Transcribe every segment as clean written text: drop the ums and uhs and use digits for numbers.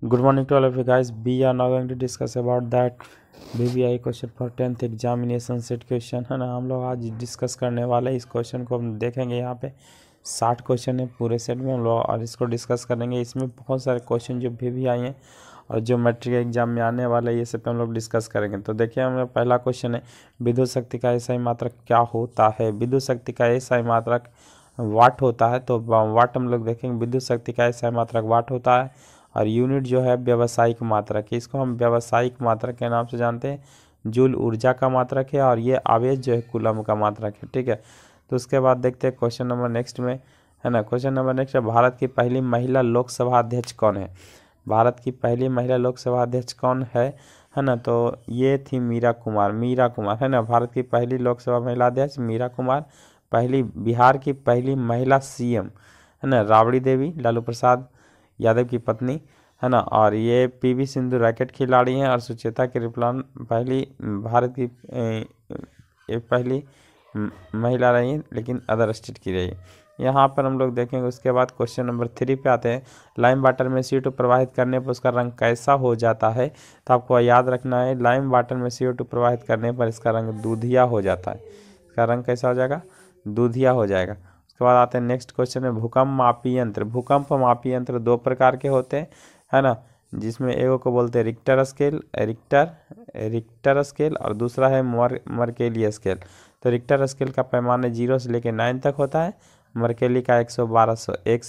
Good morning to all of you guys. We are now going to discuss about that VVI question for 10th examination set question है ना। हम लोग आज discuss करने वाले हैं इस क्वेश्चन को। हम देखेंगे यहाँ पे 60 क्वेश्चन है पूरे सेट में हम लोग, और इसको डिस्कस करेंगे। इसमें बहुत सारे क्वेश्चन जो VVI हैं और जो मैट्रिक एग्जाम में आने वाला है ये सब हम लोग डिस्कस करेंगे। तो देखिए हम लोग पहला क्वेश्चन है, विद्युत शक्ति का एसआई मात्रक क्या होता है। विद्युत शक्ति का एसआई मात्रक वाट होता है। तो वाट हम लोग देखेंगे, विद्युत शक्ति का एसआई मात्रक वाट होता है। और यूनिट जो है व्यावसायिक मात्रक है, इसको हम व्यावसायिक मात्रक के नाम से जानते हैं। जूल ऊर्जा का मात्रक है और ये आवेश जो है कूलम का मात्रक है। ठीक है, तो उसके बाद देखते हैं क्वेश्चन नंबर नेक्स्ट में है ना। क्वेश्चन नंबर नेक्स्ट है, भारत की पहली महिला लोकसभा अध्यक्ष कौन है। भारत की पहली महिला लोकसभा अध्यक्ष कौन है ना। तो ये थी मीरा कुमार है ना। भारत की पहली लोकसभा महिला अध्यक्ष मीरा कुमार। पहली बिहार की पहली महिला सीएम है ना राबड़ी देवी, लालू प्रसाद यादव की पत्नी है ना। और ये पीवी सिंधु रैकेट खिलाड़ी हैं। और सुचेता कृपलानी पहली भारत की ये पहली महिला रही हैं, लेकिन अदर स्टेट की रही है। यहाँ पर हम लोग देखेंगे। उसके बाद क्वेश्चन नंबर 3 पे आते हैं। लाइम वाटर में CO2 प्रवाहित करने पर उसका रंग कैसा हो जाता है। तो आपको याद रखना है, लाइम वाटर में CO2 प्रवाहित करने पर इसका रंग दूधिया हो जाता है। इसका रंग कैसा हो जाएगा, दूधिया हो जाएगा। उसके बाद आते हैं नेक्स्ट क्वेश्चन में, भूकंप मापी यंत्र। भूकंप मापी यंत्र दो प्रकार के होते हैं है ना, जिसमें एक को बोलते हैं रिक्टर स्केल और दूसरा है मर्केली स्केल। तो रिक्टर स्केल का पैमाने 0 से लेकर 9 तक होता है। मर्केली का 1 से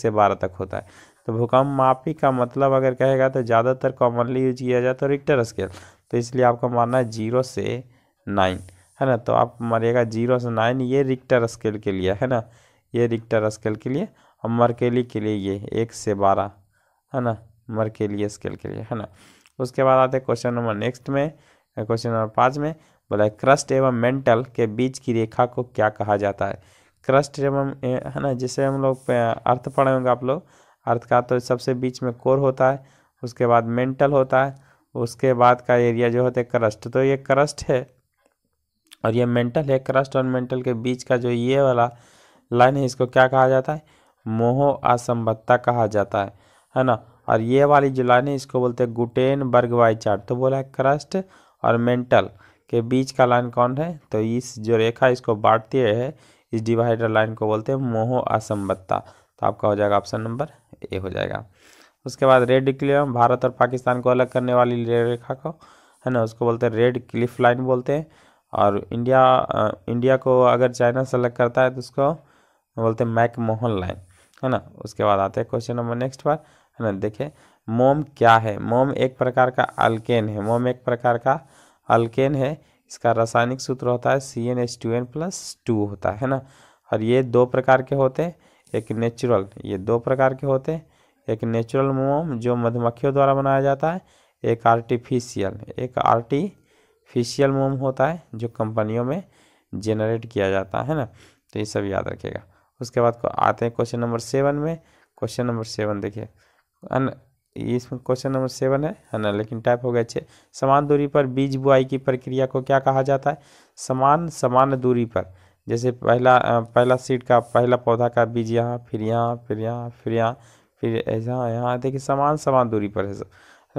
12 तक होता है। तो भूकंप मापी का मतलब अगर कहेगा तो ज़्यादातर कॉमनली यूज किया जाता है रिक्टर स्केल। तो इसलिए आपको मानना है 0 से 9 है ना। तो आप मारिएगा 0 से 9, ये रिक्टर स्केल के लिए है ना, ये रिक्टर स्केल के लिए। और मर्केली के लिए ये 1 से 12 है ना, मर्केली स्केल के लिए है ना। उसके बाद आते हैं क्वेश्चन नंबर नेक्स्ट में, क्वेश्चन नंबर 5 में बोला है, क्रस्ट एवं मेंटल के बीच की रेखा को क्या कहा जाता है। क्रस्ट एवं है ना, जिसे हम लोग अर्थ पढ़े होंगे आप लोग। अर्थ का तो सबसे बीच में कोर होता है, उसके बाद मेंटल होता है, उसके बाद का एरिया जो होता है क्रस्ट। तो ये क्रस्ट है और ये मेंटल है। क्रस्ट और मेंटल के बीच का जो ये वाला लाइन है, इसको क्या कहा जाता है, मोह असंबद्धता कहा जाता है ना। और ये वाली जो लाइन है इसको बोलते हैं गुटेनबर्ग वाई चार्ट। तो बोला है क्रस्ट और मेंटल के बीच का लाइन कौन है, तो इस जो रेखा इसको बांटती है, इस डिवाइडर लाइन को बोलते हैं मोह असंबद्धता। तो आपका हो जाएगा ऑप्शन नंबर ए हो जाएगा। उसके बाद रेड इक्विलिब्रियम, भारत और पाकिस्तान को अलग करने वाली रेखा को है ना, उसको बोलते हैं रेड क्लिफ लाइन बोलते हैं। और इंडिया को अगर चाइना से अलग करता है तो उसको बोलते हैं मैकमोहन लाइन है ना। उसके बाद आते हैं क्वेश्चन नंबर नेक्स्ट पर है ना। देखिए मोम क्या है। मोम एक प्रकार का अल्केन है। मोम एक प्रकार का अल्केन है। इसका रासायनिक सूत्र होता है CnH2n+2 होता है ना। और ये दो प्रकार के होते हैं, एक नेचुरल, ये दो प्रकार के होते हैं। एक नेचुरल मोम जो मधुमक्खियों द्वारा बनाया जाता है, एक आर्टिफिशियल मोम होता है जो कंपनियों में जनरेट किया जाता है ना। तो ये सब याद रखिएगा। उसके बाद को आते हैं क्वेश्चन नंबर 7 में। क्वेश्चन नंबर 7 देखिए इसमें क्वेश्चन नंबर 7 है ना, लेकिन टाइप हो गया 6। समान दूरी पर बीज बुआई की प्रक्रिया को क्या कहा जाता है। समान दूरी पर, जैसे पहला सीड का पहला पौधा का बीज यहाँ, फिर यहाँ, फिर यहाँ, फिर यहाँ, फिर ऐसा यहाँ। देखिए समान दूरी पर है।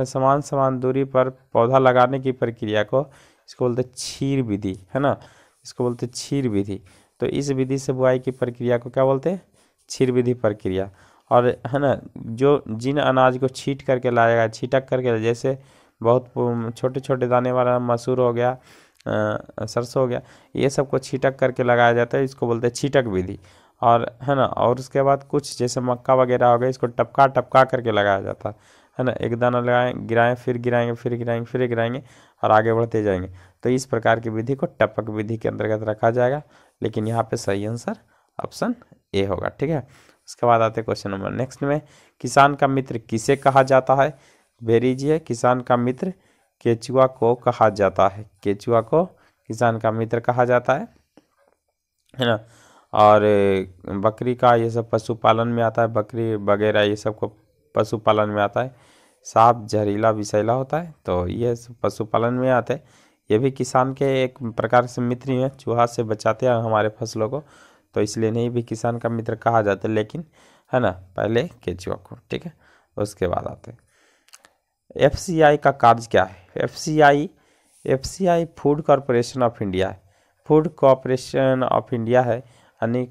समान दूरी पर पौधा लगाने की प्रक्रिया को इसको बोलते छीर विधि है ना, इसको बोलते छीर विधि। तो इस विधि से बुआई की प्रक्रिया को क्या बोलते हैं, छीर विधि प्रक्रिया। और है ना, जो जिन अनाज को छीट करके लाएगा, छिटक करके, जैसे बहुत छोटे छोटे दाने वाला मसूर हो गया, सरसों हो गया, ये सब को छिटक करके लगाया जाता है, इसको बोलते हैं छिटक विधि। और है ना, और उसके बाद कुछ जैसे मक्का वगैरह हो गया, इसको टपका करके लगाया जाता है ना। एक दाना लगाएं, गिराएं, फिर गिराएंगे, फिर गिराएंगे, फिर गिराएंगे और आगे बढ़ते जाएंगे। तो इस प्रकार की विधि को टपक विधि के अंतर्गत रखा जाएगा। लेकिन यहाँ पे सही आंसर ऑप्शन ए होगा। ठीक है, उसके बाद आते हैं क्वेश्चन नंबर नेक्स्ट में, किसान का मित्र किसे कहा जाता है। भेरीजिए, किसान का मित्र केचुआ को कहा जाता है। केचुआ को किसान का मित्र कहा जाता है ना। और बकरी का ये सब पशुपालन में आता है, बकरी वगैरह ये सब को पशुपालन में आता है। सांप जहरीला विषैला होता है, तो ये सब पशुपालन में आते हैं। ये भी किसान के एक प्रकार से मित्र ही हैं, चूहा से बचाते हैं हमारे फसलों को। तो इसलिए नहीं भी किसान का मित्र कहा जाता है, लेकिन है ना, पहले केचुआ को। ठीक है, उसके बाद आते हैं FCI का कार्य क्या है? FCI food corporation of India है, फूड कॉरपोरेशन ऑफ इंडिया है। यानी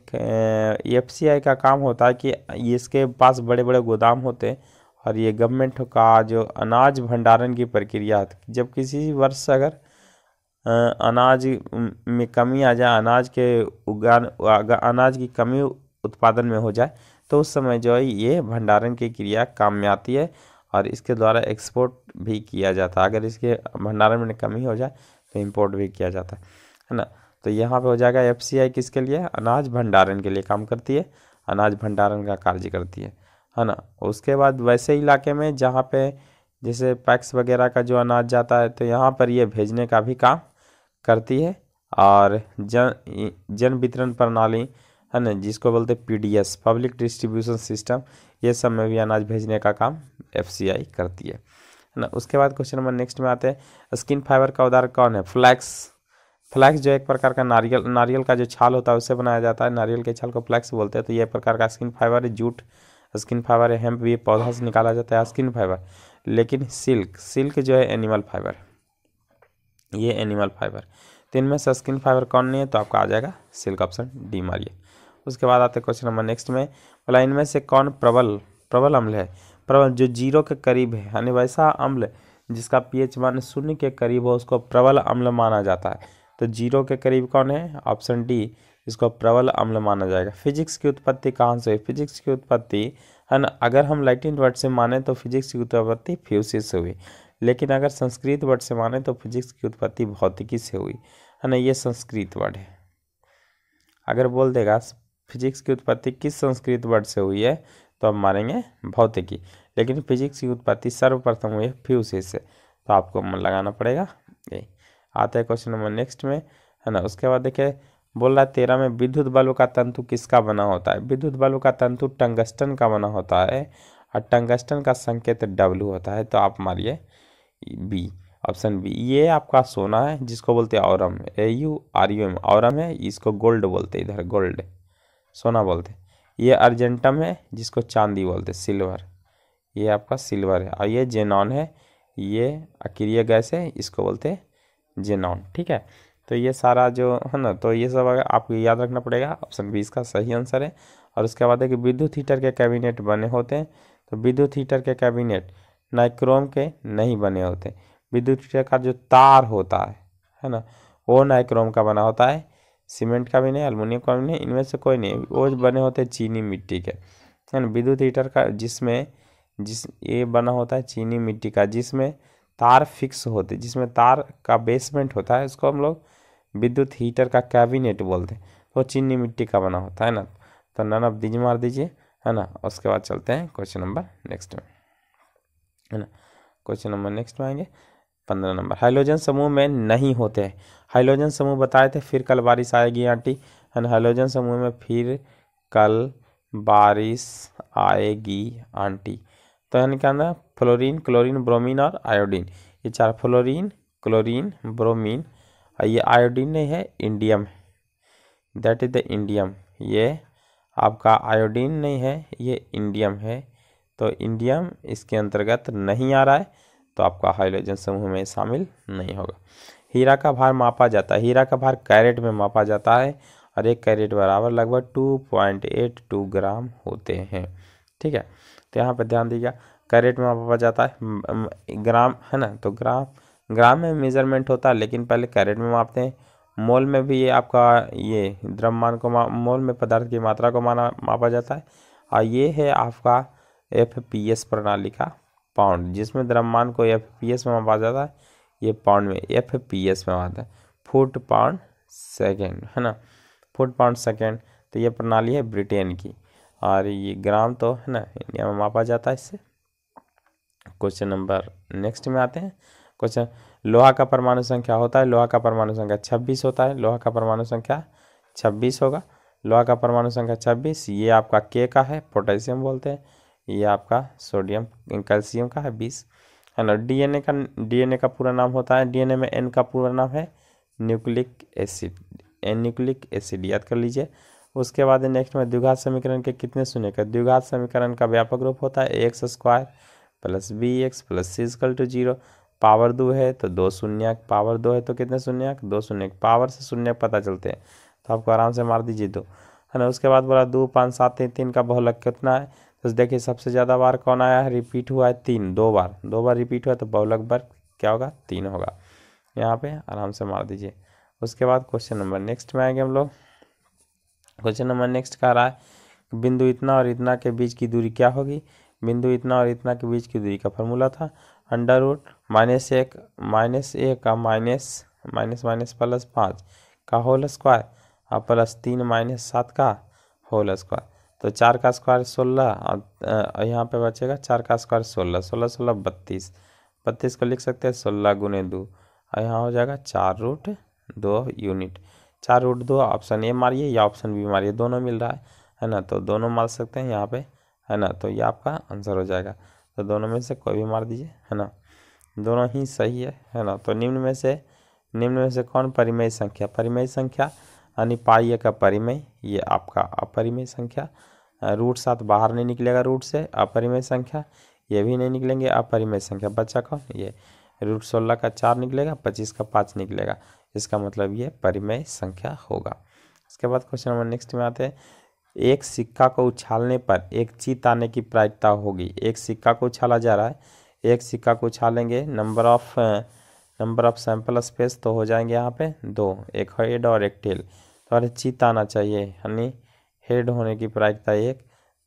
FCI का काम होता है कि इसके पास बड़े बड़े गोदाम होते हैं और ये गवर्नमेंट का जो अनाज भंडारण की प्रक्रिया है, जब किसी वर्ष अगर अनाज में कमी आ जाए, अनाज की कमी उत्पादन में हो जाए, तो उस समय जो है ये भंडारण की क्रिया काम में आती है और इसके द्वारा एक्सपोर्ट भी किया जाता है। अगर इसके भंडारण में कमी हो जाए तो इंपोर्ट भी किया जाता है ना। तो यहाँ पे हो जाएगा FCI किसके लिए? अनाज भंडारण के लिए काम करती है, अनाज भंडारण का कार्य करती है ना। उसके बाद वैसे इलाके में जहाँ पे जैसे पैक्स वगैरह का जो अनाज जाता है, तो यहाँ पर ये भेजने का भी काम करती है। और जन वितरण प्रणाली है ना, जिसको बोलते हैं PDS, पब्लिक डिस्ट्रीब्यूशन सिस्टम, ये सब में भी अनाज भेजने का काम FCI करती है ना। उसके बाद क्वेश्चन नंबर नेक्स्ट में आते हैं, स्किन फाइबर का उदाहरण कौन है? फ्लैक्स जो एक प्रकार का नारियल का जो छाल होता है उससे बनाया जाता है, नारियल के छाल को फ्लैक्स बोलते हैं। तो ये प्रकार का स्किन फाइबर है। जूट स्किन फाइबर है। हेम्प भी पौधा से निकाला जाता है स्किन फाइबर। लेकिन सिल्क जो है एनिमल फाइबर, ये एनिमल फाइबर। तो इनमें से स्किन फाइबर कौन नहीं है? तो आपका आ जाएगा सिल्क, ऑप्शन डी मारिए। उसके बाद आते हैं क्वेश्चन नंबर नेक्स्ट में, बोला इनमें से कौन प्रबल अम्ल है? प्रबल जो 0 के करीब है, यानी वैसा अम्ल जिसका pH मान 0 के करीब हो उसको प्रबल अम्ल माना जाता है। तो 0 के करीब कौन है? ऑप्शन डी, इसको प्रबल अम्ल माना जाएगा। फिजिक्स की उत्पत्ति कहाँ से हुई? फिजिक्स की उत्पत्ति है ना, अगर हम लैटिन वर्ड से माने तो फिजिक्स की उत्पत्ति फ्यूसिस से हुई, लेकिन अगर संस्कृत वर्ड से माने तो फिजिक्स की उत्पत्ति भौतिकी से हुई, है ना। ये संस्कृत वर्ड है। अगर बोल देगा फिजिक्स की उत्पत्ति किस संस्कृत वर्ड से हुई है, तो हम मानेंगे भौतिकी, लेकिन फिजिक्स की उत्पत्ति सर्वप्रथम हुई है फ्यूसिस से, तो आपको मन लगाना पड़ेगा। यही आता है क्वेश्चन नंबर नेक्स्ट में, है ना। उसके बाद देखिए बोल रहा है 13 में, विद्युत बल्ब का तंतु किसका बना होता है? विद्युत बल्ब का तंतु टंगस्टन का बना होता है और टंगस्टन का संकेत W होता है। तो आप मारिए बी, ऑप्शन बी। ये आपका सोना है जिसको बोलते हैं औरम, AURUM, औरम है, इसको गोल्ड बोलते हैं, इधर गोल्ड सोना बोलते हैं। ये अर्जेंटम है जिसको चांदी बोलते हैं, सिल्वर, ये आपका सिल्वर है। और ये जेनॉन है, ये अक्रिय गैस है, इसको बोलते हैं जेनॉन, ठीक है। तो ये सारा जो है ना, तो ये सब अगर आपको याद रखना पड़ेगा, ऑप्शन बी इसका सही आंसर है। और उसके बाद है कि विद्युत हीटर के कैबिनेट बने होते हैं, तो विद्युत हीटर के कैबिनेट नाइक्रोम के नहीं बने होते। विद्युत हीटर का जो तार होता है ना, वो नाइक्रोम का बना होता है, सीमेंट का भी नहीं, एल्युमिनियम का भी नहीं, इनमें से कोई नहीं, वो बने होते हैं चीनी मिट्टी के, है ना। विद्युत हीटर का ये बना होता है चीनी मिट्टी का, जिसमें तार फिक्स होते, जिसमें तार का बेसमेंट होता है, उसको हम लोग विद्युत हीटर का कैबिनेट बोलते हैं। वो चीनी मिट्टी का बना होता है ना। तो नन ऑफ दीजिए मार दीजिए, है ना। उसके बाद चलते हैं क्वेश्चन नंबर नेक्स्ट में, है ना। क्वेश्चन नंबर नेक्स्ट में आएंगे 15 नंबर, हाइड्रोजन समूह में नहीं होते हैं। हाइड्रोजन समूह बताए थे, फिर कल बारिश आएगी आंटी, है ना। हाइड्रोजन समूह में फिर कल बारिश आएगी आंटी। तो यानी क्या ना, फ्लोरीन, क्लोरीन, ब्रोमीन और आयोडीन, ये 4, फ्लोरीन, क्लोरीन, ब्रोमीन, ये आयोडीन नहीं है, इंडियम है, दैट इज द इंडियम। ये आपका आयोडीन नहीं है, ये इंडियम है। तो इंडियम इसके अंतर्गत नहीं आ रहा है, तो आपका हाइड्रोजन समूह में शामिल नहीं होगा। हीरा का भार मापा जाता है, हीरा का भार कैरेट में मापा जाता है और 1 कैरेट बराबर लगभग 2.82 ग्राम होते हैं, ठीक है। तो यहाँ पर ध्यान दीजिएगा, कैरेट में मापा जाता है, ग्राम है ना, तो ग्राम में मेजरमेंट होता है, लेकिन पहले कैरेट में मापते हैं। मोल में भी ये आपका ये द्रव्यमान को मोल में पदार्थ की मात्रा को मापा जाता है। और ये है आपका FPS प्रणाली का पाउंड, जिसमें द्रव्यमान को FPS में मापा जाता है, ये पाउंड में FPS में आता है, फुट पाउंड सेकेंड, है ना, फुट पाउंड सेकेंड। तो ये प्रणाली है ब्रिटेन की, और ये ग्राम तो है ना इंडिया में मापा जाता है इससे। क्वेश्चन नंबर नेक्स्ट में आते हैं। क्वेश्चन, लोहा का परमाणु संख्या होता है, लोहा का परमाणु संख्या 26 होता है, लोहा का परमाणु संख्या 26 होगा, लोहा का परमाणु संख्या 26। ये आपका K का है, पोटेशियम बोलते हैं, ये आपका सोडियम कैल्शियम का है 20, है ना। DNA का पूरा नाम होता है, DNA में N का पूरा नाम है न्यूक्लिक एसिड, न्यूक्लिक एसिड याद कर लीजिए। उसके बाद नेक्स्ट में द्विघात समीकरण के कितने शून्य का, द्विघात समीकरण का व्यापक रूप होता है AX² plus B X plus C equal to 0। पावर 2 है तो 2 शून्य, पावर 2 है तो कितने शून्य, 2 शून्य। पावर से शून्य पता चलते हैं तो आपको आराम से मार दीजिए 2, है ना। उसके बाद बोला 2 5 7 3 3 का बहुलक कितना है, तो देखिए सबसे ज़्यादा बार कौन आया है, रिपीट हुआ है 3, 2 बार रिपीट हुआ है, तो बहुलक बार क्या होगा, 3 होगा। यहाँ पे आराम से मार दीजिए। उसके बाद क्वेश्चन नंबर नेक्स्ट में आएंगे हम लोग। क्वेश्चन नंबर नेक्स्ट का रहा है बिंदु इतना और इतना के बीच की दूरी क्या होगी। बिंदु इतना और इतना के बीच की दूरी का फॉर्मूला था अंडर रूट -1 का माइनस प्लस 5 का होल स्क्वायर और प्लस 3 -7 का होल स्क्वायर। तो 4 का स्क्वायर 16 और यहाँ पे बचेगा 4 का स्क्वायर 16, 16 16 32, 32 को लिख सकते हैं 16 गुने 2 और यहाँ हो जाएगा 4√2 यूनिट। 4√2 ऑप्शन ए मारिए या ऑप्शन बी मारिए, दोनों मिल रहा है ना, तो दोनों मार सकते हैं यहाँ पे, है ना। तो ये आपका आंसर हो जाएगा, तो दोनों में से कोई भी मार दीजिए, है ना, दोनों ही सही है ना। तो निम्न में से कौन परिमेय संख्या, परिमेय संख्या यानी पाई का परिमेय, ये आपका अपरिमेय संख्या, √7 बाहर नहीं निकलेगा रूट से, अपरिमेय संख्या ये भी नहीं निकलेंगे, अपरिमेय संख्या बचा कौन, ये √16 का 4 निकलेगा, 25 का 5 निकलेगा, इसका मतलब ये परिमेय संख्या होगा। इसके बाद क्वेश्चन नंबर नेक्स्ट में आते हैं। एक सिक्का को उछालने पर एक चीत आने की प्रायिकता होगी। एक सिक्का को उछाला जा रहा है, एक सिक्का को उछालेंगे, नंबर ऑफ सैंपल स्पेस तो हो जाएंगे यहाँ पे 2, एक हेड और एक टेल, तो अरे चीत आना चाहिए यानी हेड होने की प्रायिकता 1,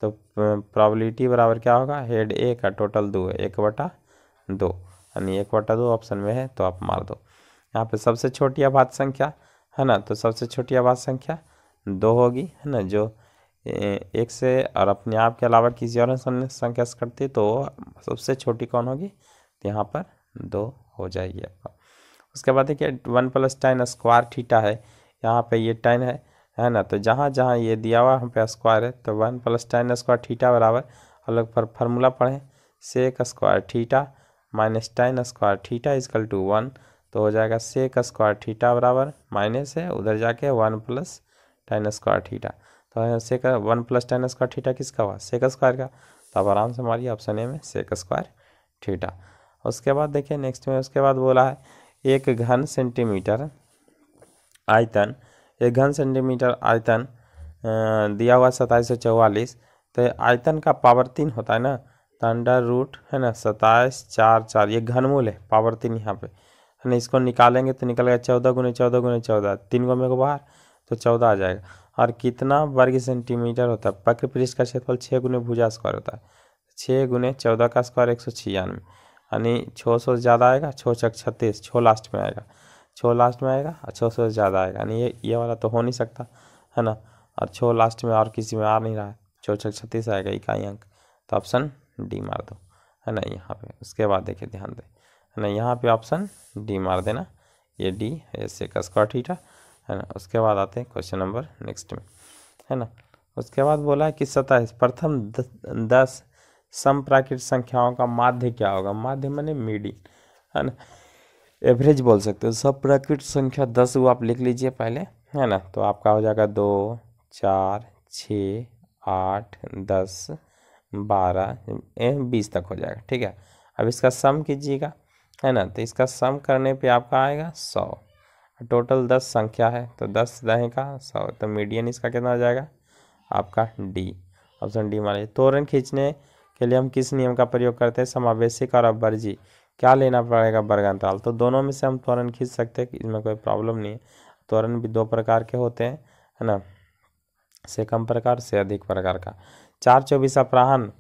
तो प्रोबेबिलिटी बराबर क्या होगा, हेड 1 का टोटल 2 है, 1/2 यानी 1/2 ऑप्शन में है, तो आप मार दो। यहाँ पे सबसे छोटी अभाज्य संख्या है ना, तो सबसे छोटी अभाज्य संख्या 2 होगी, है ना, जो 1 से और अपने आप के अलावा किसी और संख्या से कटती है, तो सबसे छोटी कौन होगी, तो यहाँ पर 2 हो जाएगी आपका। उसके बाद देखिए 1 + tan स्क्वायर थीटा है, यहाँ पे ये tan है ना, तो जहाँ जहाँ ये दिया हुआ यहाँ पे स्क्वायर है, तो 1 + tan स्क्वायर थीटा बराबर, अलग पर फार्मूला पढ़ें, sec square theta minus tan square theta equal to 1, तो हो जाएगा सेक स्क्वायर थीटा बराबर माइनस है उधर जाके 1 + tan स्क्वायर थीटा, तो सेक 1 + tan स्क्वायर थीटा किसका हुआ, सेक स्क्वायर का, तो आप आराम से मारिए ऑप्शन ए में सेक स्क्वायर थीटा। उसके बाद देखिए नेक्स्ट में, उसके बाद बोला है एक घन सेंटीमीटर आयतन दिया हुआ 2744, तो आयतन का पावर 3 होता है ना, तो अंडर रूट है ना 27 4 4, ये घनमूल है, पावर 3 यहाँ पे है ना, इसको निकालेंगे तो निकलेगा 14 × 14 × 14, 3 को मेरे को बाहर, तो 14 आ जाएगा। और कितना वर्ग सेंटीमीटर होता है, वक्र पृष्ठ का क्षेत्रफल 6 गुने भुजा स्क्वायर होता है, 6 × 14 का स्क्वायर 196, यानी 600 से ज़्यादा आएगा, 6 × 36, 6 लास्ट में आएगा, 6 लास्ट में आएगा और 600 से ज़्यादा आएगा, यानी ये वाला तो हो नहीं सकता, है ना, और 6 लास्ट में और किसी में आ नहीं रहा है, 6 × 36 आएगा इकाई अंक, तो ऑप्शन डी मार दो, है ना यहाँ पे। उसके बाद देखिए ध्यान दें, है ना, यहाँ पे ऑप्शन डी मार देना, ये डी है सेक स्क्वायर थीटा, है ना। उसके बाद आते हैं क्वेश्चन नंबर नेक्स्ट में, है ना। उसके बाद बोला है कि सतह प्रथम 10 समप्राकृत संख्याओं का माध्य क्या होगा, माध्य माने मीडियन, है ना, एवरेज बोल सकते हो। समप्राकृत संख्या 10 वो आप लिख लीजिए पहले, है ना, तो आपका हो जाएगा 2 4 6 8 10 12 20 तक हो जाएगा, ठीक है। अब इसका सम कीजिएगा, है ना, तो इसका सम करने पे आपका आएगा 100, टोटल 10 संख्या है, तो 10 दहें का 100, तो मीडियन इसका कितना हो जाएगा आपका डी, ऑप्शन डी मानिए। त्वरण खींचने के लिए हम किस नियम का प्रयोग करते हैं, समावेशिक और अपवर्जी, क्या लेना पड़ेगा वर्गांतराल, तो दोनों में से हम त्वरण खींच सकते हैं, इसमें कोई प्रॉब्लम नहीं है। त्वरण भी 2 प्रकार के होते हैं, है ना, से कम प्रकार से अधिक प्रकार का। 4/24 अपराह्न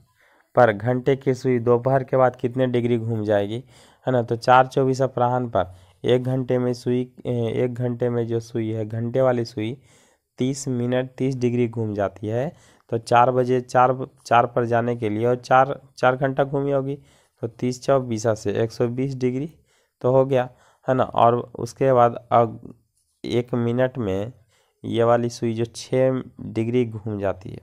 पर घंटे की सुई दोपहर के बाद कितने डिग्री घूम जाएगी, है ना, तो 4/24 अपराह्न पर 1 घंटे में सुई, 1 घंटे में जो सुई है, घंटे वाली सुई 30 मिनट 30 डिग्री घूम जाती है, तो 4 बजे 4 पर जाने के लिए और 4 घंटा घूमी होगी, तो 30 × 20 से 120 डिग्री तो हो गया, है ना। और उसके बाद अब 1 मिनट में ये वाली सुई जो 6 डिग्री घूम जाती है,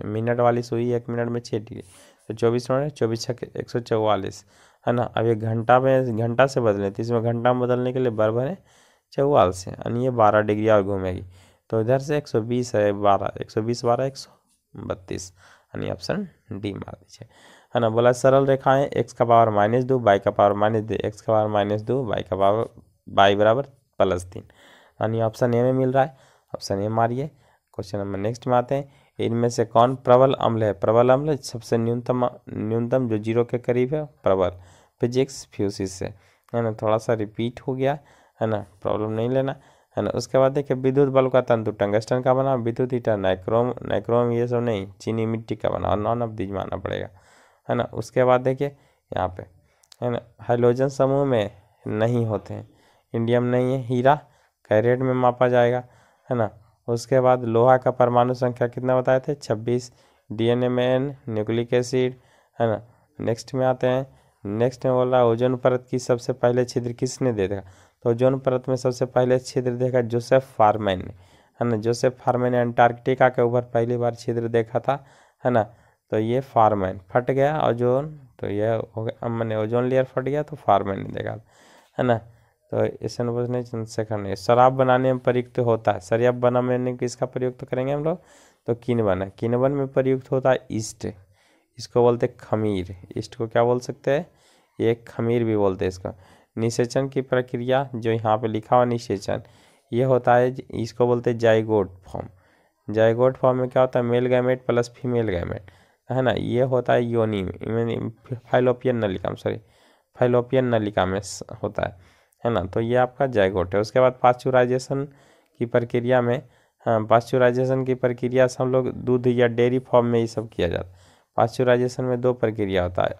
मिनट वाली सुई 1 मिनट में 6 डिग्री, तो 24 मिनट 24 × 144, है ना। अब ये घंटा में घंटा से बदलें, तो इसमें घंटा में बदलने के लिए बराबर है 44 से, यानी ये 12 डिग्री और घूमेगी, तो इधर से 120 है 12, 120 12 132, यानी ऑप्शन डी मार दीजिए। है ना। बोला सरल रेखाएं x का पावर -2 y का पावर -2 x का पावर -2 y का पावर y बराबर +3, यानी ऑप्शन ए में मिल रहा है। ऑप्शन ए मारिए। क्वेश्चन नंबर नेक्स्ट में आते हैं। इनमें से कौन प्रबल अम्ल है? प्रबल अम्ल सबसे न्यूनतम जो 0 के करीब है प्रबल। फिजिक्स फ्यूसिस से, है ना। थोड़ा सा रिपीट हो गया, है ना, प्रॉब्लम नहीं लेना, है ना। उसके बाद देखिए विद्युत बल्ब का तंतु टंगस्टन का बना, विद्युत हीटर नाइक्रोम ये सब नहीं, चीनी मिट्टी का बना, और नॉन ऑफ दीज मानना पड़ेगा, है ना। उसके बाद देखिए यहाँ पे, है ना, हाइड्रोजन समूह में नहीं होते हैं, इंडियम नहीं है, हीरा कैरेट में मापा जाएगा, है ना। उसके बाद लोहा का परमाणु संख्या कितना बताए थे? 26, DNA में N, न्यूक्लिक एसिड, है ना। नेक्स्ट में आते हैं। नेक्स्ट में बोल रहा है ओजोन परत की सबसे पहले छिद्र किसने दे देखा? तो ओजोन परत में सबसे पहले छिद्र देखा जोसेफ फारमैन ने, है ना। जोसेफ फारमैन ने अंटार्कटिका के ऊपर पहली बार छिद्र देखा था, है ना। तो ये फारमैन, फट गया ओजोन, तो ये हो गया, मैंने ओजोन लेयर फट गया तो फारमैन ने देखा, है ना। तो इसे पूछने चंद्रशेखर ने। शराब बनाने में प्रयुक्त होता है, शराब बनाने में किसका प्रयुक्त करेंगे हम लोग? तो किनवन है, किनवन में प्रयुक्त होता है ईस्ट, इसको बोलते खमीर, ईस्ट को क्या बोल सकते हैं? ये खमीर भी बोलते हैं इसको। निषेचन की प्रक्रिया जो यहाँ पे लिखा हुआ निषेचन, ये होता है, इसको बोलते हैं जाइगोट फॉर्म। जाइगोट फॉर्म में क्या होता है? Male gamete plus female gamete, है ना। ये होता है योनि में, फाइलोपियन नलिका में, सॉरी फाइलोपियन नलिका में होता है ना। तो ये आपका जाइगोट है। उसके बाद पाश्चुराइजेशन की प्रक्रिया में, हाँ, पाश्चुराइजेशन की प्रक्रिया से हम लोग दूध या डेयरी फॉर्म में ये सब किया जाता है। पाश्चुराइजेशन में 2 प्रक्रिया होता है,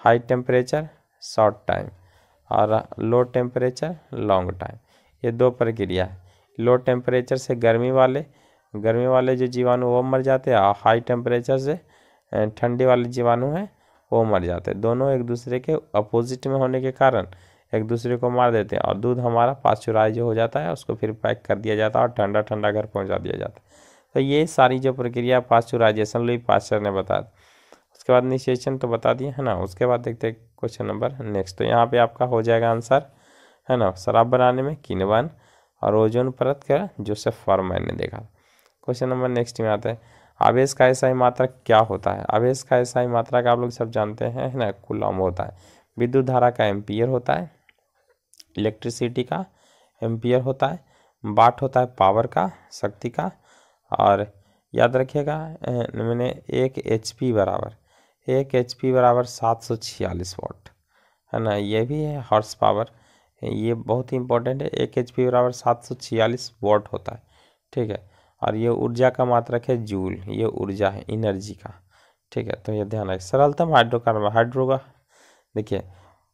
हाई टेम्परेचर शॉर्ट टाइम और लो टेम्परेचर लॉन्ग टाइम, ये 2 प्रक्रिया है। लो टेम्परेचर से गर्मी वाले जो जीवाणु वो मर जाते हैं, और हाई टेम्परेचर से ठंडे वाले जीवाणु हैं वो मर जाते हैं। दोनों एक दूसरे के अपोजिट में होने के कारण एक दूसरे को मार देते हैं, और दूध हमारा पाश्चुराइज हो जाता है, उसको फिर पैक कर दिया जाता है और ठंडा ठंडा घर पहुंचा दिया जाता है। तो ये सारी जो प्रक्रिया पाश्चुराइजेशन लुई पाश्चर ने बताया। उसके बाद निषेचन तो बता दिए, है ना। उसके बाद देखते हैं क्वेश्चन नंबर नेक्स्ट। तो यहाँ पे आपका हो जाएगा आंसर, है ना। शराब बनाने में किनवन, और ओजोन परत का जोसेफ फारमैन ने देखा। क्वेश्चन नंबर नेक्स्ट में आता है। आवेश का एसआई मात्रक क्या होता है? आवेश का एसआई मात्रक आप लोग सब जानते हैं, है ना, कूलम होता है। विद्युत धारा का एम्पियर होता है, इलेक्ट्रिसिटी का एम्पियर होता है, वाट होता है पावर का, शक्ति का, और याद रखिएगा मैंने 1 HP बराबर 746 वाट, है ना। ये भी है हॉर्स पावर, ये बहुत ही इंपॉर्टेंट है। 1 HP बराबर 746 वाट होता है, ठीक है। और ये ऊर्जा का मात्रक है जूल, ये ऊर्जा है एनर्जी का, ठीक है। तो ये ध्यान रखें। सरलतम हाइड्रोका देखिए,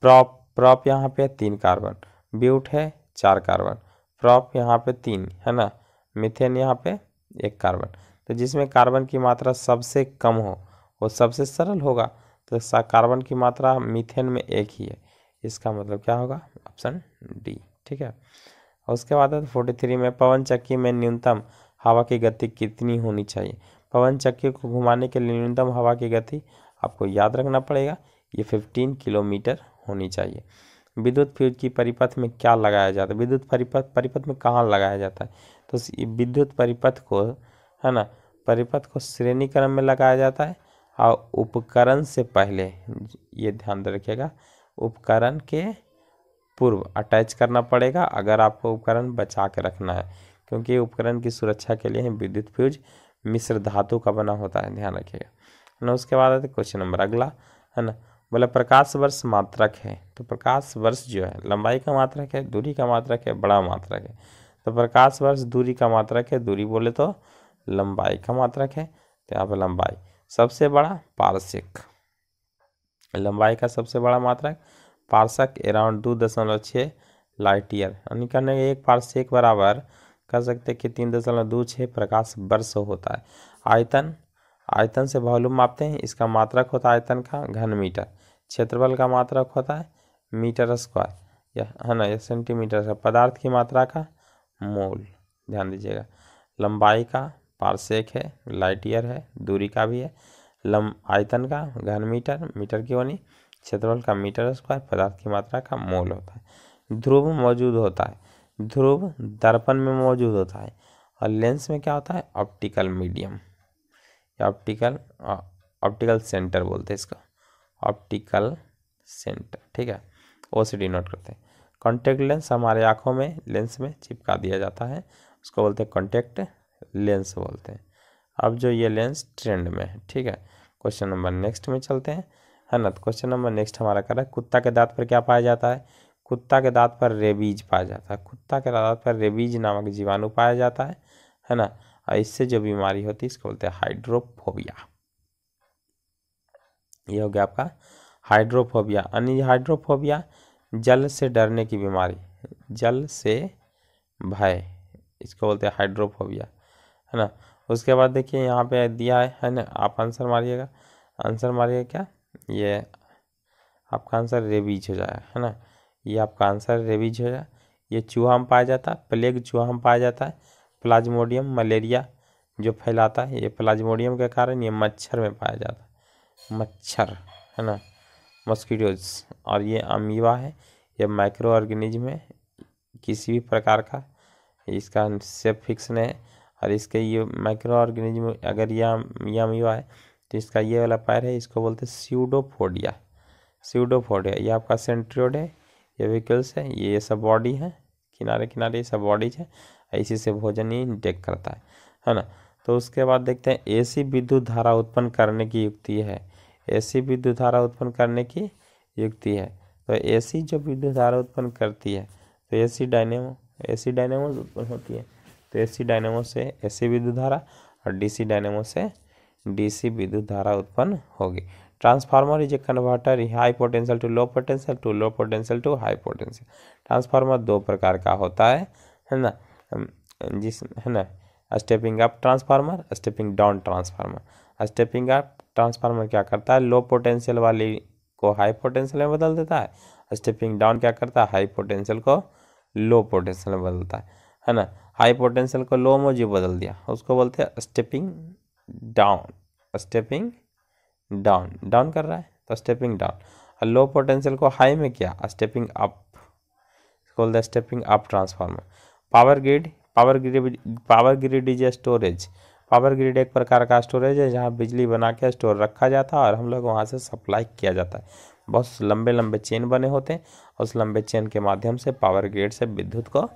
प्रॉप यहाँ पे 3 कार्बन, ब्यूट है 4 कार्बन, प्रॉप यहाँ पे 3, है ना, मीथेन यहाँ पे 1 कार्बन। तो जिसमें कार्बन की मात्रा सबसे कम हो वो सबसे सरल होगा। तो कार्बन की मात्रा मीथेन में 1 ही है, इसका मतलब क्या होगा? ऑप्शन डी, ठीक है। और उसके बाद 43 में पवन चक्की में न्यूनतम हवा की गति कितनी होनी चाहिए? पवन चक्की को घुमाने के लिए न्यूनतम हवा की गति आपको याद रखना पड़ेगा, ये 15 किलोमीटर होनी चाहिए। विद्युत फ्यूज की परिपथ में क्या लगाया जाता है? विद्युत परिपथ में कहाँ लगाया जाता है? तो विद्युत परिपथ को, है ना, परिपथ को श्रेणी क्रम में लगाया जाता है, और उपकरण से पहले, ये ध्यान रखिएगा, उपकरण के पूर्व अटैच करना पड़ेगा अगर आपको उपकरण बचा के रखना है, क्योंकि उपकरण की सुरक्षा के लिए विद्युत फ्यूज मिश्र धातु का बना होता है, ध्यान रखिएगा ना। उसके बाद आते क्वेश्चन नंबर अगला, है ना। बोला प्रकाश वर्ष मात्रक है, तो प्रकाश वर्ष जो है लंबाई का मात्रक है, दूरी का मात्रक है, बड़ा मात्रक है। तो प्रकाश वर्ष दूरी का मात्रक है, दूरी बोले तो लंबाई का मात्रक है। तो यहाँ पर लंबाई सबसे बड़ा पारसेक, लंबाई का सबसे बड़ा मात्रक पारसेक अराउंड 2.6 लाइट ईयर, यानी करने के 1 पारसेक बराबर कर सकते हैं कि 3.26 प्रकाश वर्ष होता है। आयतन से वॉल्यूम मापते हैं, इसका मात्रक होता है आयतन का घन मीटर, क्षेत्रफल का मात्रक होता है मीटर स्क्वायर, या है ना, या सेंटीमीटर का, पदार्थ की मात्रा का मोल, ध्यान दीजिएगा। लंबाई का पारसेक है, लाइट ईयर है, दूरी का भी है, आयतन का घन मीटर, मीटर की होनी, क्षेत्रफल का मीटर स्क्वायर, पदार्थ की मात्रा का मोल होता है। ध्रुव मौजूद होता है, ध्रुव दर्पण में मौजूद होता है, और लेंस में क्या होता है? ऑप्टिकल मीडियम, या ऑप्टिकल सेंटर बोलते हैं इसको, ऑप्टिकल सेंटर, ठीक है, ओ से डिनोट करते हैं। कॉन्टेक्ट लेंस हमारे आँखों में लेंस में चिपका दिया जाता है, उसको बोलते हैं कॉन्टेक्ट लेंस बोलते हैं। अब जो ये लेंस ट्रेंड में है, ठीक है। क्वेश्चन नंबर नेक्स्ट में चलते हैं, है ना। तो क्वेश्चन नंबर नेक्स्ट हमारा कर रहा है कुत्ता के दांत पर क्या पाया जाता है। कुत्ता के दांत पर रेबीज पाया जाता है। कुत्ता के दांत पर रेबीज नामक जीवाणु पाया जाता है ना। और इससे जो बीमारी होती है इसको बोलते हैं हाइड्रोफोबिया। ये हो गया आपका हाइड्रोफोबिया। अन्य हाइड्रोफोबिया जल से डरने की बीमारी, जल से भय, इसको बोलते हैं हाइड्रोफोबिया, है ना। उसके बाद देखिए यहाँ पे दिया है ना, आप आंसर मारिएगा। आंसर मारिएगा क्या, ये आपका आंसर रेबीज हो जाएगा, है ना। ये आपका आंसर रेबीज हो जाए। ये चूहा में पाया जाता है, प्लेग चूहा में पाया जाता है। प्लाज्मोडियम मलेरिया जो फैलाता है, ये प्लाज्मोडियम के कारण ये मच्छर में पाया जाता है, मच्छर, है ना, मॉस्किटोज। और ये अमीबा है, ये माइक्रो ऑर्गेनिज्म है किसी भी प्रकार का, इसका शेप फिक्स नहीं है। और इसके ये माइक्रो ऑर्गेनिज्म अगर ये अमीबा है तो इसका ये वाला पैर है, इसको बोलते हैं स्यूडोफोडिया। स्यूडोफोडिया ये आपका सेंट्रियोड है, ये व्हीकल्स है, ये सब बॉडी है, किनारे किनारे ये सब बॉडीज है, इसी से भोजन ही इंटेक करता है ना। तो उसके बाद देखते हैं एसी विद्युत धारा उत्पन्न करने की युक्ति है। एसी विद्युत धारा उत्पन्न करने की युक्ति है, तो एसी जो विद्युत धारा उत्पन्न करती है तो एसी डायनेमो उत्पन्न होती है। तो एसी डायनेमो से एसी विद्युत धारा और डीसी डायनेमो से डीसी विद्युत धारा उत्पन्न होगी। Transformer is a converter high potential to low potential to low potential to high potential. Transformer दो प्रकार का होता है ना, है ना, stepping up transformer, stepping down transformer. Stepping up transformer क्या करता है, लो पोटेंशियल वाली को हाई पोटेंशियल में बदल देता है। स्टेपिंग डाउन क्या करता है, हाई पोटेंशियल को लो पोटेंशियल में बदलता है ना। हाई पोटेंशियल को लो में जो बदल दिया उसको बोलते हैं stepping down. Stepping down, down कर रहा है तो स्टेपिंग डाउन। और लो पोटेंशियल को हाई में किया, स्टेपिंग अप, बोलते हैं stepping up transformer. Power grid is a storage. Power grid एक प्रकार का स्टोरेज है जहाँ बिजली बना के स्टोर रखा जाता है और हम लोग वहाँ से सप्लाई किया जाता है। बहुत लंबे लंबे चेन बने होते हैं, उस लंबे चेन के माध्यम से पावर ग्रिड से विद्युत को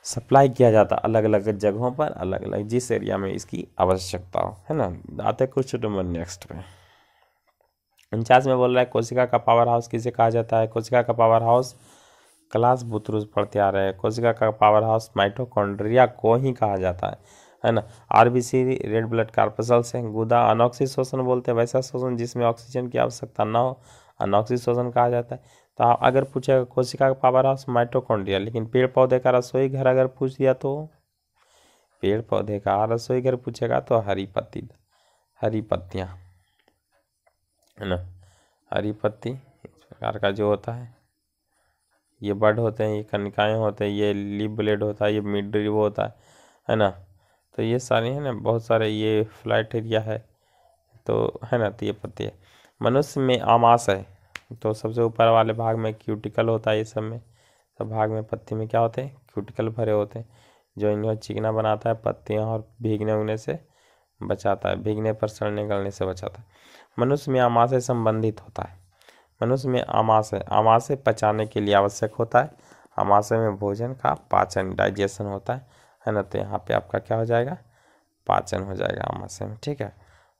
सप्लाई किया जाता है अलग अलग जगहों पर, अलग अलग जिस एरिया में इसकी आवश्यकता हो, है ना। आते कुछ नंबर नेक्स्ट पे 49 में बोल रहा है कोशिका का पावर हाउस किसे कहा जाता है। कोशिका का पावर हाउस क्लास बुतरुस पढ़ते आ रहे हैं। कोशिका का पावर हाउस माइटोकॉन्ड्रिया को ही कहा जाता है ना। आरबीसी रेड ब्लड कॉर्पसल से गुदा अनॉक्सिक शोषण बोलते हैं, वैसा शोषण जिसमें ऑक्सीजन की आवश्यकता ना हो अनॉक्सिक शोषण कहा जाता है। तो अगर पूछेगा कोशिका का पावर हाउस माइटोकॉन्ड्रिया, लेकिन पेड़ पौधे का रसोई घर अगर पूछ दिया तो पेड़ पौधे का रसोई घर पूछेगा तो हरी पत्तियाँ, है ना, हरी पत्ती इस प्रकार का जो होता है, ये बड होते हैं, ये कनिकाएँ होते हैं, ये लिप ब्लेड होता है, ये मिड रिब होता है ना। तो ये सारे हैं ना, बहुत सारे, ये फ्लैट एरिया है तो, है ना। तो ये पत्ती है। मनुष्य में आमाशय, तो सबसे ऊपर वाले भाग में क्यूटिकल होता है, ये सब में सब भाग में पत्ती में क्या होते हैं, क्यूटिकल भरे होते हैं, जो इन्हें चिकना बनाता है पत्तियाँ और भीगने उगने से बचाता है, भीगने पर सड़ने गलने से बचाता है। मनुष्य में आमाशय संबंधित होता है। मनुष्य में आमाशय पचाने के लिए आवश्यक होता है। आमाशय में भोजन का पाचन डाइजेशन होता है ना। तो यहाँ पे आपका क्या हो जाएगा, पाचन हो जाएगा आमाशय में, ठीक है।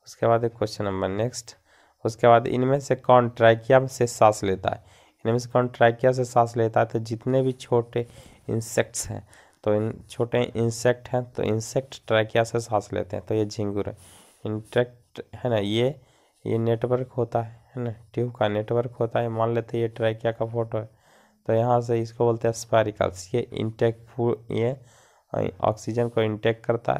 उसके बाद एक क्वेश्चन नंबर नेक्स्ट, उसके बाद इनमें से कौन ट्रैकिया से सांस लेता है। इनमें से कौन ट्रैकिया से सांस लेता है, तो जितने भी छोटे इंसेक्ट्स हैं, तो इन छोटे इंसेक्ट हैं तो इंसेक्ट ट्रैकिया से सांस लेते हैं। तो ये झिंगुर है, इंसेक्ट, है ना। ये नेटवर्क होता है ना, ट्यूब का नेटवर्क होता है। मान लेते हैं ये ट्रैकिया का फोटो है, तो यहाँ से इसको बोलते हैं स्पाइरिकल्स। ये इंटेक ये ऑक्सीजन को इंटेक करता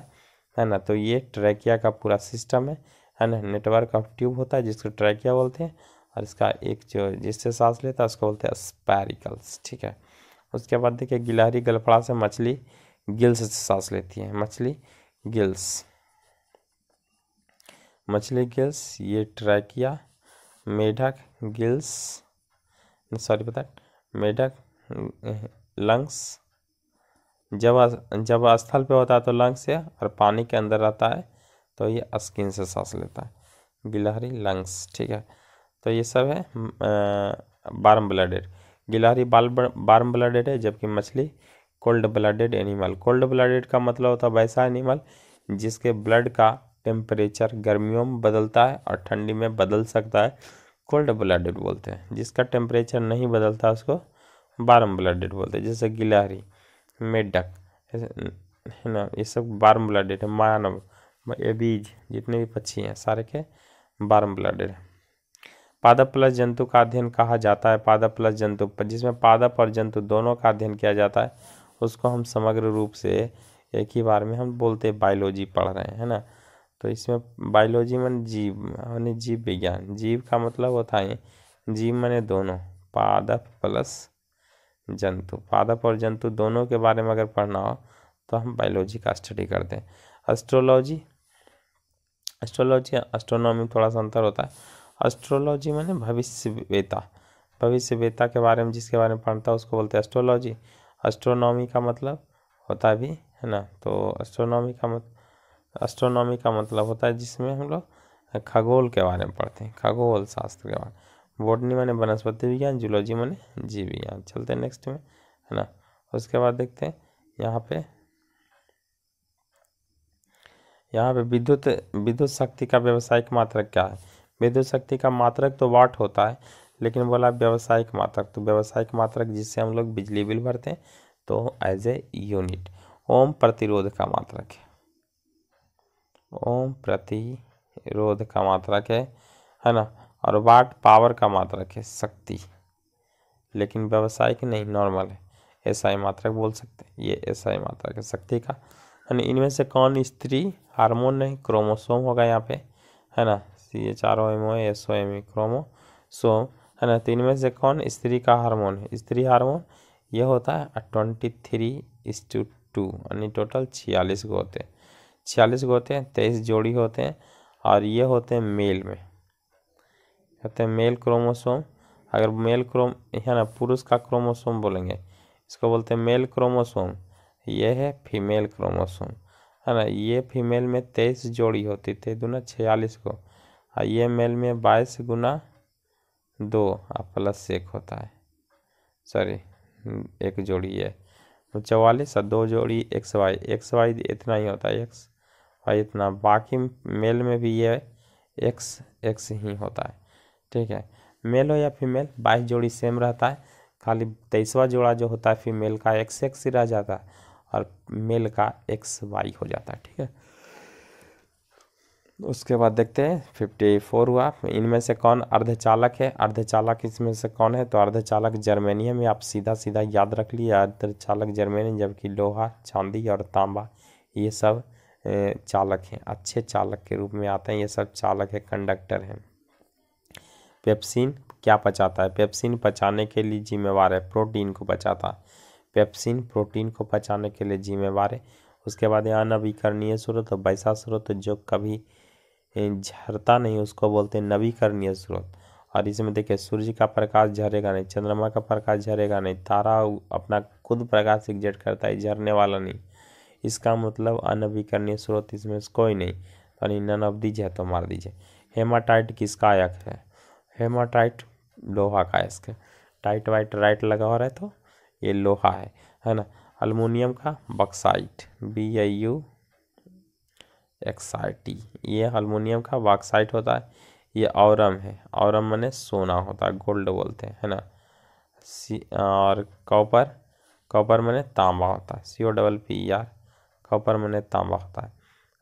है ना। तो ये ट्रैकिया का पूरा सिस्टम है ना। नेटवर्क ऑफ ट्यूब होता है जिसको ट्रैकिया बोलते हैं, और इसका एक जो जिससे सांस लेता है उसको बोलते हैं स्पाइरिकल्स, ठीक है। उसके बाद देखिए गिलहरी गलफड़ा से मछली गिल्स से सांस लेती है। मछली गिल्स, ये ट्रैकिया, मेढक गिल्स, मेढक लंग्स, जब स्थल पे होता है तो लंग्स से, और पानी के अंदर रहता है तो ये स्किन से सांस लेता है। गिलहरी लंग्स, ठीक है। तो ये सब है वार्म ब्लडेड। गिलहरी वार्म ब्लडेड है, जबकि मछली cold blooded animal. Cold blooded का मतलब होता है वैसा एनिमल जिसके ब्लड का टेम्परेचर गर्मियों में बदलता है और ठंडी में बदल सकता है, कोल्ड ब्लडेड बोलते हैं। जिसका टेम्परेचर नहीं बदलता उसको वार्म ब्लडेड बोलते हैं। जैसे गिलहरी, मेढक है ना, ये सब वार्म ब्लडेड है। मानव, एबीज, जितने भी पक्षी हैं सारे के वार्म ब्लडेड है। पादप प्लस जंतु का अध्ययन कहा जाता है। पादप प्लस जंतु, जिसमें पादप और जंतु दोनों का अध्ययन किया जाता है, उसको हम समग्र रूप से एक ही बार में हम बोलते हैं बायोलॉजी पढ़ रहे हैं, है ना। तो इसमें बायोलॉजी में जीव माने जीव विज्ञान। जीव का मतलब होता है जीव माने दोनों, पादप प्लस जंतु। पादप और जंतु दोनों के बारे में अगर पढ़ना हो तो हम बायोलॉजी का स्टडी करते हैं। एस्ट्रोलॉजी, एस्ट्रोनॉमी में थोड़ा सा अंतर होता है। एस्ट्रोलॉजी माने भविष्यवेता। भविष्यवेता के बारे में जिसके बारे में पढ़ता है उसको बोलते हैं एस्ट्रोलॉजी। एस्ट्रोनॉमी का मतलब होता है भी, है ना। तो एस्ट्रोनॉमी का मतलब होता है जिसमें हम लोग खगोल के बारे में पढ़ते हैं, खगोल शास्त्र के बारे में। बॉटनी माने वनस्पति विज्ञान, जूलॉजी माने जीव विज्ञान। चलते हैं नेक्स्ट में, है ना। उसके बाद देखते हैं यहाँ पे विद्युत शक्ति का व्यावसायिक मात्रक क्या है। विद्युत शक्ति का मात्रक तो वाट होता है, लेकिन बोला व्यावसायिक मात्रक, तो व्यावसायिक मात्रक जिससे हम लोग बिजली बिल भरते हैं तो एज ए यूनिट। ओम प्रतिरोध का मात्रक है, ओम प्रतिरोध का मात्रक है ना। और वाट पावर का मात्रक है, शक्ति, लेकिन व्यावसायिक नहीं, नॉर्मल है। एसआई मात्रक बोल सकते हैं, ये एसआई मात्रक है शक्ति का। यानी इनमें से कौन स्त्री हार्मोन नहीं, क्रोमोसोम होगा यहाँ पे, है ना। CHROMOSOME क्रोमोसोम, है ना। तो इनमें से कौन स्त्री का हार्मोन है। स्त्री हार्मोन ये होता है 23:2, यानी टोटल 46 को होते हैं। 46 को होते हैं, 23 जोड़ी होते हैं, और ये होते हैं मेल में, होते हैं मेल क्रोमोसोम। अगर मेल है ना, पुरुष का क्रोमोसोम बोलेंगे, इसको बोलते हैं मेल क्रोमोसोम। ये है फीमेल क्रोमोसोम, है ना। ये फीमेल में 23 जोड़ी होती थी, 46 को, और ये मेल में 22 गुना 2 प्लस 1 होता है, सॉरी 1 जोड़ी है 44, और 2 जोड़ी XY इतना ही होता है, XY इतना। बाकी मेल में भी ये X ही होता है, ठीक है। मेल हो या फीमेल 22 जोड़ी सेम रहता है, खाली 23वां जोड़ा जो होता है फीमेल का XX ही रह जाता है, और मेल का XY हो जाता है, ठीक है। उसके बाद देखते हैं 54 हुआ। इनमें से कौन अर्धचालक है। अर्धचालक इसमें से कौन है, तो अर्धचालक जर्मेनियम। आप सीधा सीधा याद रख लिए, अर्धचालक जर्मेनियम। जबकि लोहा, चांदी और तांबा ये सब चालक हैं, अच्छे चालक के रूप में आते हैं, ये सब चालक है, कंडक्टर हैं। पेप्सिन क्या पचाता है। पेप्सिन पचाने के लिए जिम्मेवार है, प्रोटीन को पचाता है। पेप्सिन प्रोटीन को पचाने के लिए जिम्मेवार है। उसके बाद यहाँ नवीकरणीय स्रोत, वैसा स्रोत जो कभी झरता नहीं उसको बोलते हैं नवीकरणीय स्रोत। और इसमें देखिए सूर्य का प्रकाश झरेगा नहीं, चंद्रमा का प्रकाश झरेगा नहीं, तारा अपना खुद प्रकाश एग्जेट करता है, झरने वाला नहीं। इसका मतलब अनवीकरणीय स्रोत इसमें कोई नहीं, यानी नन ऑफ दीज है तो मार दीजिए। हेमाटाइट किसका आयक है। हेमाटाइट लोहा का है, इसके टाइट वाइट राइट लगा हो रहा है तो ये लोहा है ना। अल्युमिनियम का बॉक्साइट, BAUXIT, ये अल्युमिनियम का बॉक्साइट होता है। ये औरम है, औरम माने सोना होता है, गोल्ड बोलते हैं, है ना। और कॉपर माने तांबा होता है, COPPER, कॉपर माने तांबा होता है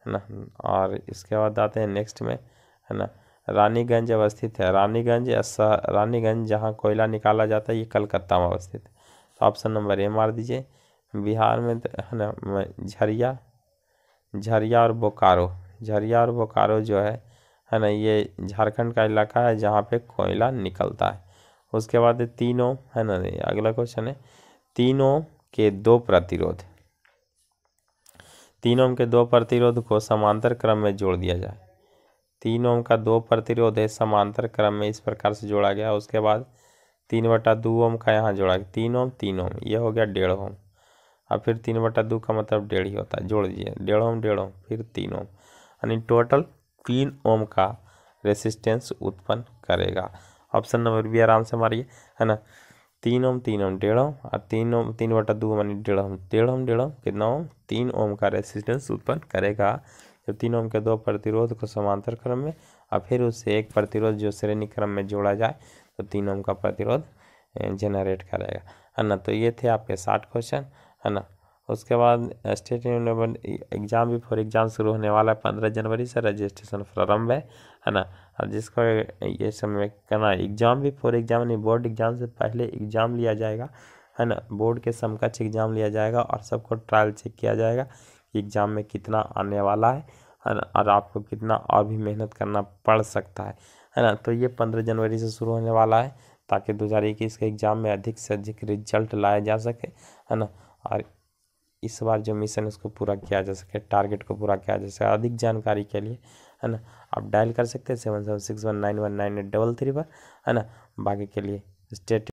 ना। और इसके बाद आते हैं नेक्स्ट में, है ना। रानीगंज अवस्थित है। रानीगंज जहाँ कोयला निकाला जाता है ये कलकत्ता में अवस्थित है, तो ऑप्शन नंबर ए मार दीजिए। बिहार में है ना झरिया और बोकारो जो है ना, ये झारखंड का इलाका है जहाँ पे कोयला निकलता है। उसके बाद 3 ओम, है ना। अगला क्वेश्चन है 3 ओम के 2 प्रतिरोध। 3 ओम के 2 प्रतिरोध को समांतर क्रम में जोड़ दिया जाए। 3 ओम का 2 प्रतिरोध है, समांतर क्रम में इस प्रकार से जोड़ा गया। उसके बाद 3/2 ओम का यहाँ जोड़ा गया। 3 ओम ये हो गया 1.5 ओम, और फिर 3/2 का मतलब 1.5 ही होता है, जोड़ दीजिए 1.5 ओम फिर 3 ओम, यानी टोटल 3 ओम का रेसिस्टेंस उत्पन्न करेगा। ऑप्शन नंबर बी आराम से मारिए, है ना। 3 ओम 3 ओम 1.5 ओम और 3 ओम 3/2 मानी 1.5 ओम 1.5 ओम 1.5 ओम कितना ओम 3 ओम का रेसिस्टेंस उत्पन्न करेगा। जब 3 ओम के 2 प्रतिरोध को समांतर क्रम में और फिर उससे एक प्रतिरोध जो श्रेणी क्रम में जोड़ा जाए तो 3 ओम का प्रतिरोध जनरेट करेगा, है ना। तो ये थे आपके 60 क्वेश्चन, है ना। उसके बाद स्टेट एग्जाम बिफोर एग्जाम शुरू होने वाला है 15 जनवरी से रजिस्ट्रेशन प्रारंभ है ना। और जिसको ये समय करना एग्जाम बिफोर एग्जाम नहीं, बोर्ड एग्जाम से पहले एग्जाम लिया जाएगा, है ना। बोर्ड के समकक्ष एग्जाम लिया जाएगा और सबको ट्रायल चेक किया जाएगा कि एग्जाम में कितना आने वाला है ना, और आपको कितना और भी मेहनत करना पड़ सकता है ना। तो ये 15 जनवरी से शुरू होने वाला है ताकि 2021 के एग्ज़ाम में अधिक से अधिक रिजल्ट लाया जा सके, है ना। और इस बार जो मिशन है उसको पूरा किया जा सके, टारगेट को पूरा किया जा सके। अधिक जानकारी के लिए, है ना, आप डायल कर सकते हैं 7761919833 पर, है ना। बाकी के लिए स्टेट